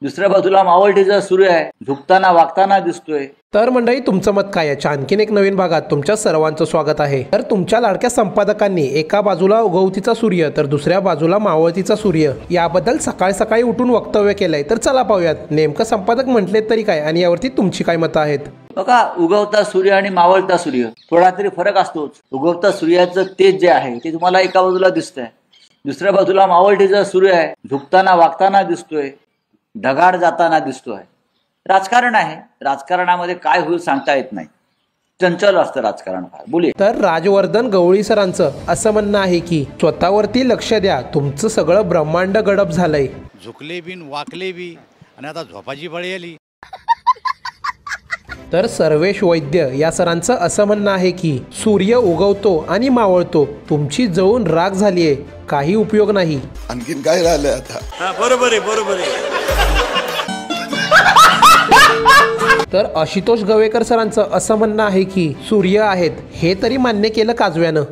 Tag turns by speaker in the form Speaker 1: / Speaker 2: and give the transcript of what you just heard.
Speaker 1: दुसऱ्या बाजूला मावळतीचा सूर्य आहे, झुकताना वागताना दिसतोय।
Speaker 2: तर मंडळी, तुमचं मत काय आहे? आणखीन एक नवीन भागात तुमच्या सर्वांचं स्वागत आहे। तर तुमच्या लाडक्या संपादकांनी एका बाजूला उगवतीचा सूर्य तर दुसऱ्या बाजूला मावळतीचा सूर्य याबद्दल सकाळी सकाळी उठून वक्तव्य केलंय। तर चला पाहूयात नेमकं संपादक म्हटले तरी काय आणि यावरती तुमची काय मतं आहेत।
Speaker 1: बघा, उगवता सूर्य आणि मावळता सूर्य थोडा तरी फरक असतोच। उगवता सूर्याचं तेज जे आहे ते तुम्हाला एका बाजूला दिसतंय, दुसऱ्या बाजूला मावळतीचा सूर्य आहे, झुकताना वागताना दिसतोय, ढगाळ जाताना दिसतोय। राजकारण आहे, राजकारणामध्ये काय होईल सांगता येत नाही, चंचल असतं राजकारण फार। बोलिये।
Speaker 2: तर राजवर्धन गवळी सरांचं असं म्हणणं आहे की स्वतःवरती लक्ष द्या, तुमचं सगळं ब्रह्मांड गडप झालंय।
Speaker 3: झुकले बिन वाकले बी आणि आता झोपाची बळी आली।
Speaker 2: तर सर्वेश वैद्य या सरांचं असं म्हणणं आहे की सूर्य उगवतो आणि मावळतो, तुमची जळून राख झालीये, काही उपयोग नाही।
Speaker 4: आणखीन काय राहिलंय आता?
Speaker 3: बरोबर आहे।
Speaker 2: तर आशुतोष गवेकर सरांचं असं म्हणणं आहे की सूर्य आहेत हे तरी मान्य केलं काजव्यानं।